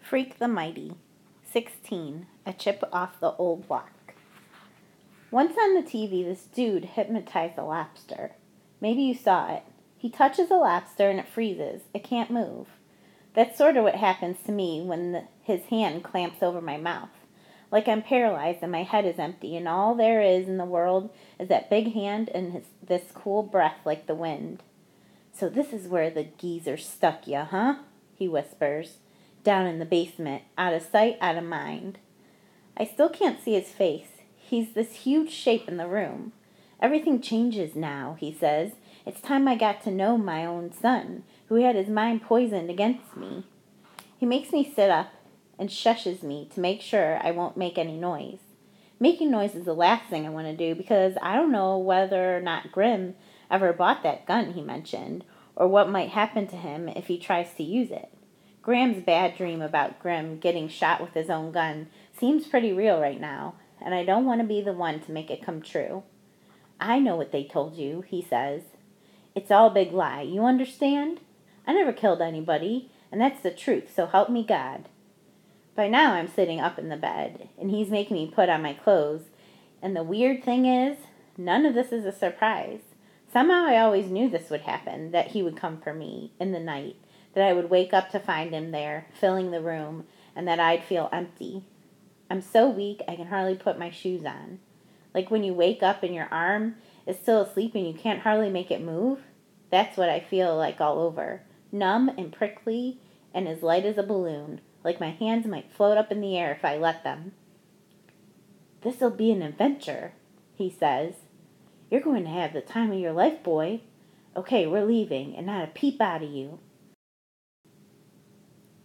Freak the Mighty. 16. A chip off the old block. Once on the TV, this dude hypnotized a lobster. Maybe you saw it. He touches a lobster and it freezes. It can't move. That's sort of what happens to me when his hand clamps over my mouth. Like I'm paralyzed and my head is empty and all there is in the world is that big hand and this cool breath like the wind. "So this is where the geezer stuck ya, huh?" he whispers. "Down in the basement, out of sight, out of mind." I still can't see his face. He's this huge shape in the room. "Everything changes now," he says. "It's time I got to know my own son, who had his mind poisoned against me." He makes me sit up and shushes me to make sure I won't make any noise. Making noise is the last thing I want to do because I don't know whether or not Grim ever bought that gun he mentioned, or what might happen to him if he tries to use it. Graham's bad dream about Grim getting shot with his own gun seems pretty real right now, and I don't want to be the one to make it come true. "I know what they told you," he says. "It's all a big lie, you understand? I never killed anybody, and that's the truth, so help me God." By now I'm sitting up in the bed, and he's making me put on my clothes, and the weird thing is, none of this is a surprise. Somehow I always knew this would happen, that he would come for me in the night, that I would wake up to find him there, filling the room, and that I'd feel empty. I'm so weak I can hardly put my shoes on. Like when you wake up and your arm is still asleep and you can't hardly make it move. That's what I feel like all over, numb and prickly and as light as a balloon, like my hands might float up in the air if I let them. "This'll be an adventure," he says. "You're going to have the time of your life, boy. Okay, we're leaving, and not a peep out of you."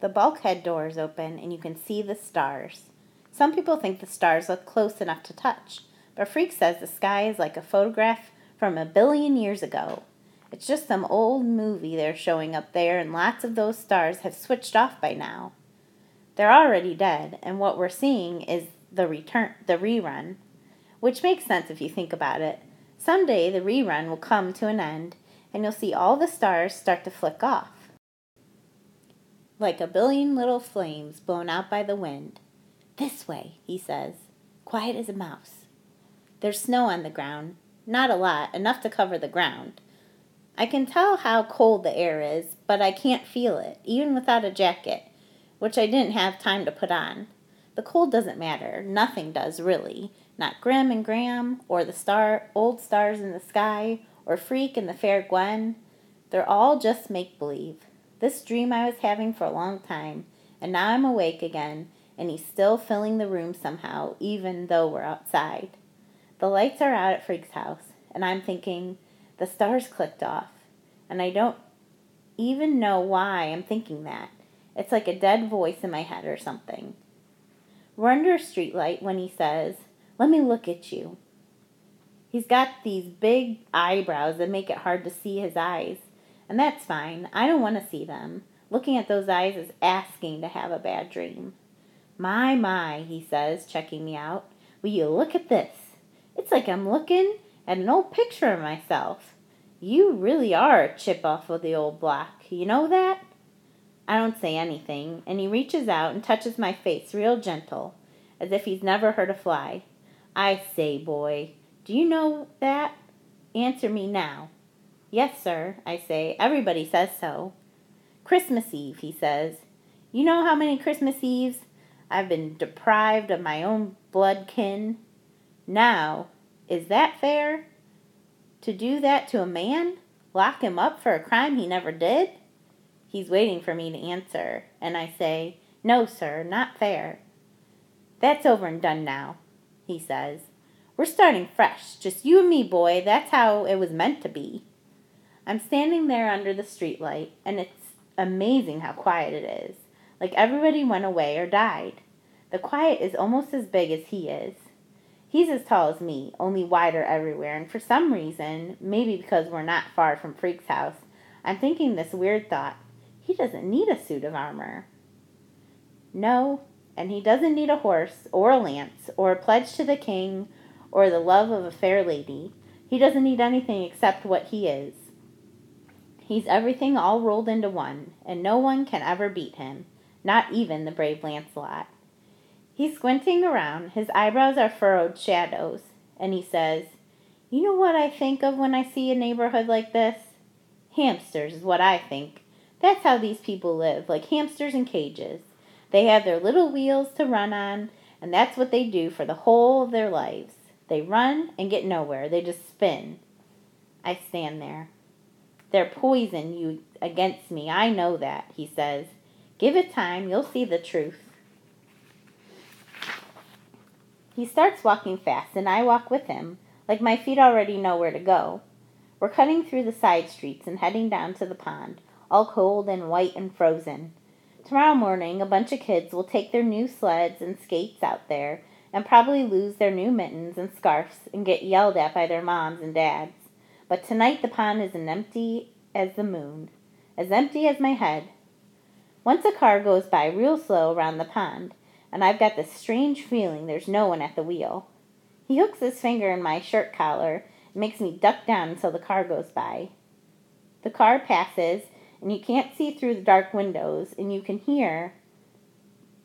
The bulkhead door is open, and you can see the stars. Some people think the stars look close enough to touch, but Freak says the sky is like a photograph from 1,000,000,000 years ago. It's just some old movie they're showing up there, and lots of those stars have switched off by now. They're already dead, and what we're seeing is the rerun, which makes sense if you think about it. Someday the rerun will come to an end, and you'll see all the stars start to flick off. Like 1,000,000,000 little flames blown out by the wind. "This way," he says, quiet as a mouse. There's snow on the ground. Not a lot, enough to cover the ground. I can tell how cold the air is, but I can't feel it, even without a jacket, which I didn't have time to put on. The cold doesn't matter. Nothing does, really. Not Grim and Graham, or the old stars in the sky, or Freak and the fair Gwen. They're all just make-believe. This dream I was having for a long time, and now I'm awake again, and he's still filling the room somehow, even though we're outside. The lights are out at Freak's house, and I'm thinking, the stars clicked off, and I don't even know why I'm thinking that. It's like a dead voice in my head or something. We're under a streetlight when he says, "Let me look at you." He's got these big eyebrows that make it hard to see his eyes. And that's fine. I don't want to see them. Looking at those eyes is asking to have a bad dream. My, he says, checking me out. "Will you look at this? It's like I'm looking at an old picture of myself. You really are a chip off of the old block. You know that?" I don't say anything, and he reaches out and touches my face real gentle, as if he's never hurt a fly. "I say, boy, do you know that? Answer me now." "Yes, sir," I say. "Everybody says so." "Christmas Eve," he says. "You know how many Christmas Eves I've been deprived of my own blood kin? Now, is that fair? To do that to a man? Lock him up for a crime he never did?" He's waiting for me to answer, and I say, "No, sir, not fair." "That's over and done now," he says. "We're starting fresh, just you and me, boy. That's how it was meant to be." I'm standing there under the streetlight, and it's amazing how quiet it is, like everybody went away or died. The quiet is almost as big as he is. He's as tall as me, only wider everywhere, and for some reason, maybe because we're not far from Freak's house, I'm thinking this weird thought: he doesn't need a suit of armor. No, and he doesn't need a horse, or a lance, or a pledge to the king, or the love of a fair lady. He doesn't need anything except what he is. He's everything all rolled into one, and no one can ever beat him. not even the brave Lancelot. He's squinting around, his eyebrows are furrowed shadows, and he says, "You know what I think of when I see a neighborhood like this? Hamsters is what I think. That's how these people live, like hamsters in cages. They have their little wheels to run on, and that's what they do for the whole of their lives. They run and get nowhere. They just spin." I stand there. "They're poison you against me. I know that," he says. "Give it time. You'll see the truth." He starts walking fast, and I walk with him, like my feet already know where to go. We're cutting through the side streets and heading down to the pond, all cold and white and frozen. Tomorrow morning, a bunch of kids will take their new sleds and skates out there and probably lose their new mittens and scarves and get yelled at by their moms and dads. But tonight the pond is as empty as the moon, as empty as my head. Once a car goes by real slow around the pond, and I've got this strange feeling there's no one at the wheel. He hooks his finger in my shirt collar and makes me duck down until the car goes by. The car passes, and you can't see through the dark windows, and you can hear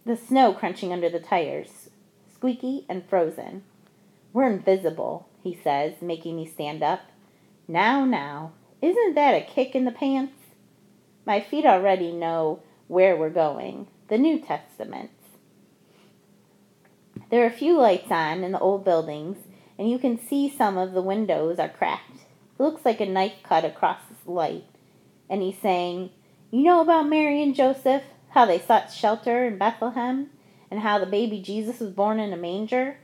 the snow crunching under the tires, squeaky and frozen. "We're invisible," he says, making me stand up. Now, isn't that a kick in the pants? My feet already know where we're going, the New Testament. There are a few lights on in the old buildings, and you can see some of the windows are cracked. It looks like a knife cut across the light. And he's saying, "You know about Mary and Joseph, how they sought shelter in Bethlehem, and how the baby Jesus was born in a manger?"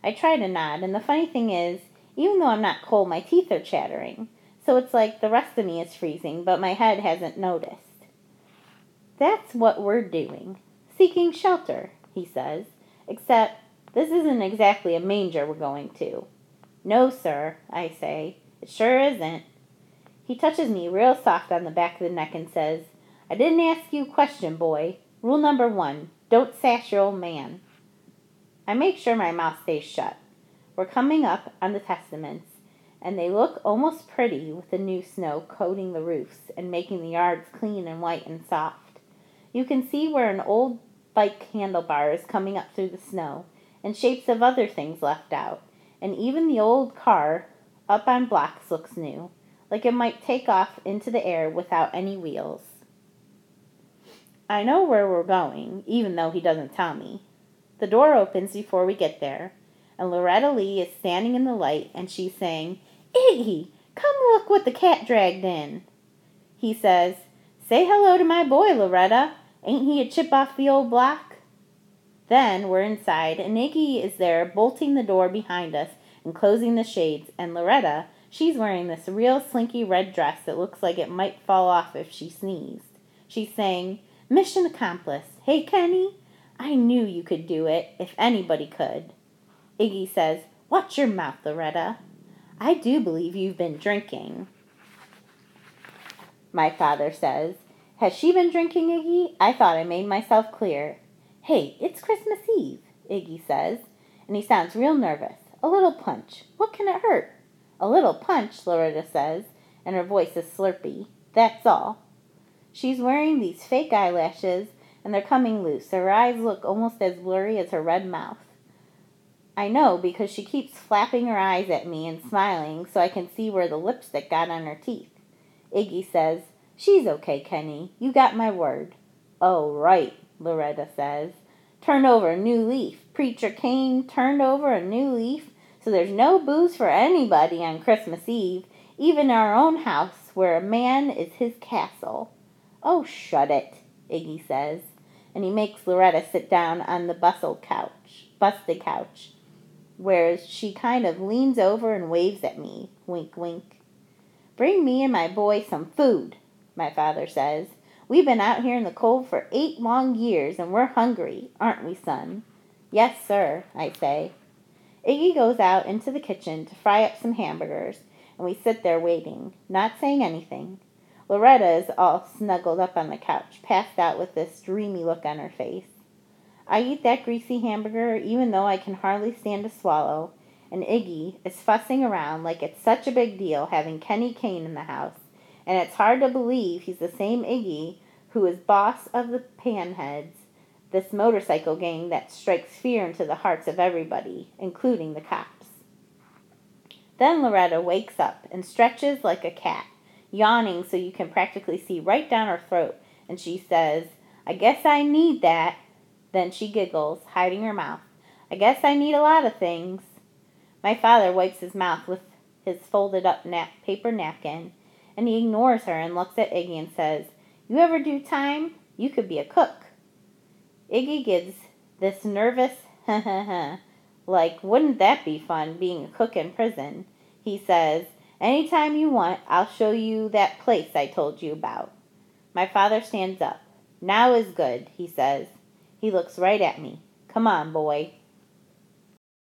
I try to nod, and the funny thing is, even though I'm not cold, my teeth are chattering. So it's like the rest of me is freezing, but my head hasn't noticed. "That's what we're doing. Seeking shelter," he says. "Except this isn't exactly a manger we're going to." "No, sir," I say. "It sure isn't." He touches me real soft on the back of the neck and says, "I didn't ask you a question, boy. Rule number 1, don't sass your old man." I make sure my mouth stays shut. We're coming up on the Testaments, and they look almost pretty with the new snow coating the roofs and making the yards clean and white and soft. You can see where an old bike handlebar is coming up through the snow, and shapes of other things left out, and even the old car up on blocks looks new, like it might take off into the air without any wheels. I know where we're going, even though he doesn't tell me. The door opens before we get there, and Loretta Lee is standing in the light, and she's saying, "Iggy, come look what the cat dragged in." He says, "Say hello to my boy, Loretta. Ain't he a chip off the old block?" Then we're inside, and Iggy is there bolting the door behind us and closing the shades, and Loretta, she's wearing this real slinky red dress that looks like it might fall off if she sneezed. She's saying, "Mission accomplished. Hey, Kenny, I knew you could do it, if anybody could." Iggy says, "Watch your mouth, Loretta. I do believe you've been drinking." My father says, "Has she been drinking, Iggy? I thought I made myself clear." "Hey, it's Christmas Eve," Iggy says, and he sounds real nervous. "A little punch. What can it hurt?" "A little punch," Loretta says, and her voice is slurpy. "That's all." She's wearing these fake eyelashes, and they're coming loose. Her eyes look almost as blurry as her red mouth. I know because she keeps flapping her eyes at me and smiling so I can see where the lipstick got on her teeth. Iggy says, "She's okay, Kenny. You got my word." "Oh, right," Loretta says. "Turn over a new leaf. Preacher Cain turned over a new leaf, so there's no booze for anybody on Christmas Eve, even our own house, where a man is his castle." "Oh, shut it," Iggy says, and he makes Loretta sit down on the busted couch, where she kind of leans over and waves at me. Wink, wink. "Bring me and my boy some food," my father says. "We've been out here in the cold for 8 long years, and we're hungry, aren't we, son?" "Yes, sir," I say. Iggy goes out into the kitchen to fry up some hamburgers, and we sit there waiting, not saying anything. Loretta is all snuggled up on the couch, passed out with this dreamy look on her face. I eat that greasy hamburger even though I can hardly stand to swallow, and Iggy is fussing around like it's such a big deal having Kenny Kane in the house, and it's hard to believe he's the same Iggy who is boss of the Panheads, this motorcycle gang that strikes fear into the hearts of everybody, including the cops. Then Loretta wakes up and stretches like a cat, yawning so you can practically see right down her throat, and she says, "I guess I need that." Then she giggles, hiding her mouth. "I guess I need a lot of things." My father wipes his mouth with his folded up paper napkin, and he ignores her and looks at Iggy and says, "You ever do time? You could be a cook." Iggy gives this nervous like, wouldn't that be fun, being a cook in prison? He says, "Anytime you want, I'll show you that place I told you about." My father stands up. "Now is good," he says. He looks right at me. "Come on, boy."